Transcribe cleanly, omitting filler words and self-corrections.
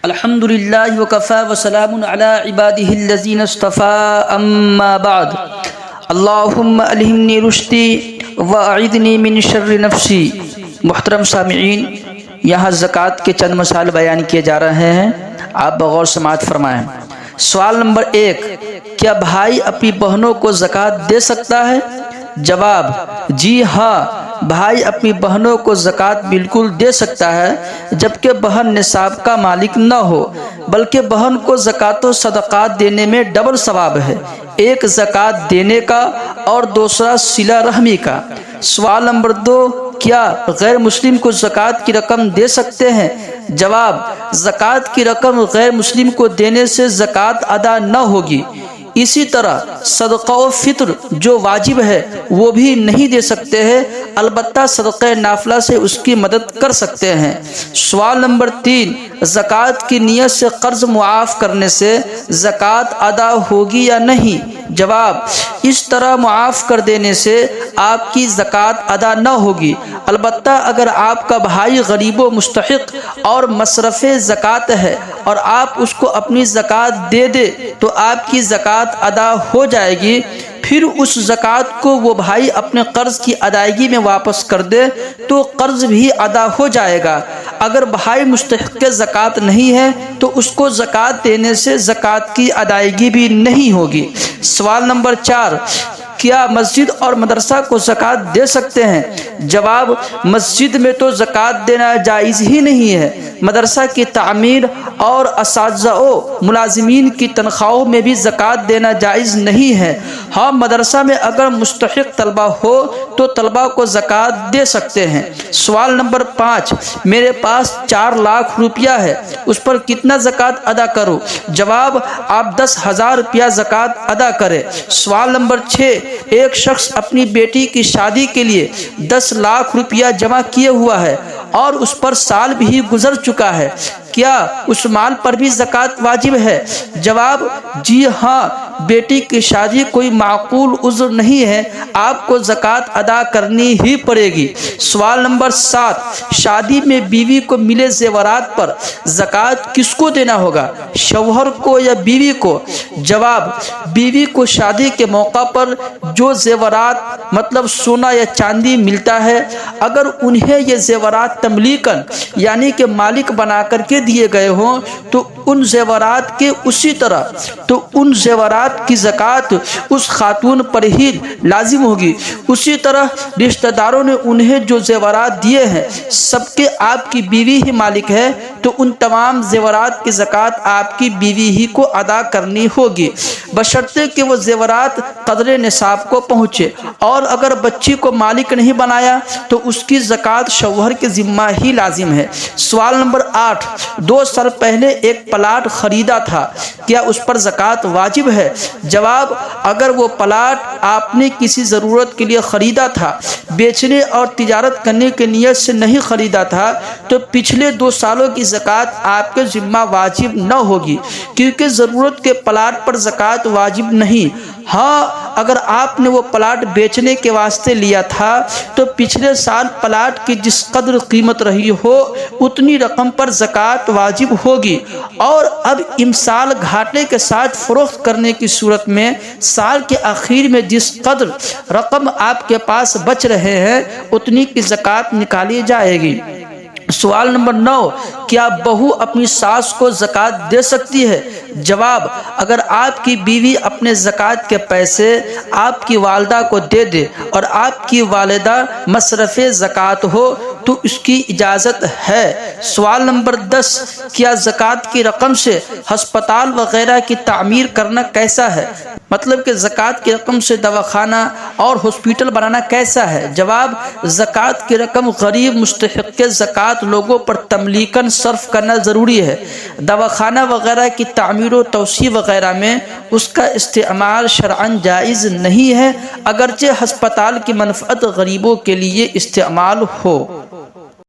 الحمد للہ وکفی وسلام علی عبادہ الذین اصطفی اما بعد اللہم الہمنی رشدی واعذنی من شر نفسی۔ محترم سامعین، یہاں زکوٰۃ کے چند مسائل بیان کیے جا رہے ہیں، آپ بغور سماعت فرمائیں۔ سوال نمبر 1، کیا بھائی اپنی بہنوں کو زکوٰۃ دے سکتا ہے؟ جواب: جی ہاں، بھائی اپنی بہنوں کو زکوٰۃ بالکل دے سکتا ہے، جبکہ بہن نصاب کا مالک نہ ہو، بلکہ بہن کو زکوٰۃ و صدقات دینے میں ڈبل ثواب ہے، ایک زکوٰۃ دینے کا اور دوسرا صلہ رحمی کا۔ سوال نمبر 2، کیا غیر مسلم کو زکوٰۃ کی رقم دے سکتے ہیں؟ جواب: زکوٰۃ کی رقم غیر مسلم کو دینے سے زکوٰۃ ادا نہ ہوگی۔ اسی طرح صدقہ و فطر جو واجب ہے وہ بھی نہیں دے سکتے ہیں، البتہ صدقہ نافلہ سے اس کی مدد کر سکتے ہیں۔ سوال نمبر 3، زکوٰۃ کی نیت سے قرض معاف کرنے سے زکوٰۃ ادا ہوگی یا نہیں؟ جواب: اس طرح معاف کر دینے سے آپ کی زکوٰۃ ادا نہ ہوگی، البتہ اگر آپ کا بھائی غریب و مستحق اور مصرف زکوٰۃ ہے اور آپ اس کو اپنی زکوٰۃ دے دے تو آپ کی زکوٰۃ ادا ہو جائے گی۔ پھر اس زکوٰۃ کو وہ بھائی اپنے قرض کی ادائیگی میں واپس کر دے تو قرض بھی ادا ہو جائے گا۔ اگر بھائی مستحق زکوٰۃ نہیں ہے تو اس کو زکوٰۃ دینے سے زکوٰۃ کی ادائیگی بھی نہیں ہوگی۔ سوال نمبر 4، کیا مسجد اور مدرسہ کو زکوٰۃ دے سکتے ہیں؟ جواب: مسجد میں تو زکوٰۃ دینا جائز ہی نہیں ہے، مدرسہ کی تعمیر اور اساتذہ و ملازمین کی تنخواہوں میں بھی زکوٰۃ دینا جائز نہیں ہے۔ ہاں، مدرسہ میں اگر مستحق طلبہ ہو تو طلبہ کو زکوٰۃ دے سکتے ہیں۔ سوال نمبر 5، میرے پاس 4 لاکھ روپیہ ہے، اس پر کتنا زکوٰۃ ادا کروں؟ جواب: آپ 10,000 روپیہ زکوٰۃ ادا کریں۔ سوال نمبر 6، ایک شخص اپنی بیٹی کی شادی کے لیے 10 لاکھ روپیہ جمع کیے ہوا ہے اور اس پر سال بھی گزر چکا ہے، کیا اس مال پر بھی زکوٰۃ واجب ہے؟ جواب: جی ہاں، بیٹی کی شادی کوئی معقول عذر نہیں ہے، آپ کو زکوٰۃ ادا کرنی ہی پڑے گی۔ سوال نمبر 7، شادی میں بیوی کو ملے زیورات پر زکوٰۃ کس کو دینا ہوگا، شوہر کو یا بیوی کو؟ جواب: بیوی کو شادی کے موقع پر جو زیورات مطلب سونا یا چاندی ملتا ہے، اگر انہیں یہ زیورات تملیکاً یعنی کہ مالک بنا کر کے دیے گئے ہوں تو ان زیورات کی زکوٰۃ اس خاتون پر ہی لازم ہوگی۔ اسی طرح رشتہ داروں نے انہیں جو زیورات دیے ہیں سب کے آپ کی بیوی ہی مالک ہے تو ان تمام زیورات کی زکوٰۃ آپ کی بیوی ہی کو ادا کرنی ہوگی، بشرطے کہ وہ زیورات قدر نصاب کو پہنچے، اور اگر بچی کو مالک نہیں بنایا تو اس کی زکوٰۃ شوہر کے ذمہ ہی لازم ہے۔ سوال نمبر 8، 2 سال پہلے ایک پلاٹ خریدا تھا، کیا اس پر زکوٰۃ واجب ہے؟ جواب: اگر وہ پلاٹ آپ نے کسی ضرورت کے لیے خریدا تھا، بیچنے اور تجارت کرنے کی نیت سے نہیں خریدا تھا تو پچھلے 2 سالوں کی زکوٰۃ آپ کے ذمہ واجب نہ ہوگی، کیونکہ ضرورت کے پلاٹ پر زکوٰۃ واجب نہیں۔ ہاں، اگر آپ نے وہ پلاٹ بیچنے کے واسطے لیا تھا تو پچھلے سال پلاٹ کی جس قدر قیمت رہی ہو اتنی رقم پر زکوٰۃ واجب ہوگی، اور اب امسال گھاٹے کے ساتھ فروخت کرنے کی صورت میں سال کے آخر میں جس قدر رقم آپ کے پاس بچ رہے ہیں اتنی کی زکوٰۃ نکالی جائے گی۔ سوال نمبر 9، کیا بہو اپنی ساس کو زکوٰۃ دے سکتی ہے؟ جواب: اگر آپ کی بیوی اپنے زکوٰۃ کے پیسے آپ کی والدہ کو دے دے اور آپ کی والدہ مصرف زکوٰۃ ہو تو اس کی اجازت ہے۔ سوال نمبر 10، کیا زکوٰۃ کی رقم سے ہسپتال وغیرہ کی تعمیر کرنا کیسا ہے؟ مطلب کہ زکوٰۃ کی رقم سے دواخانہ اور ہاسپٹل بنانا کیسا ہے؟ جواب: زکوٰۃ کی رقم غریب مستحق زکوٰۃ لوگوں پر تملیکاً صرف کرنا ضروری ہے۔ دواخانہ وغیرہ کی تعمیر و توسیع وغیرہ میں اس کا استعمال شرعاً جائز نہیں ہے، اگرچہ ہسپتال کی منفعت غریبوں کے لیے استعمال ہو۔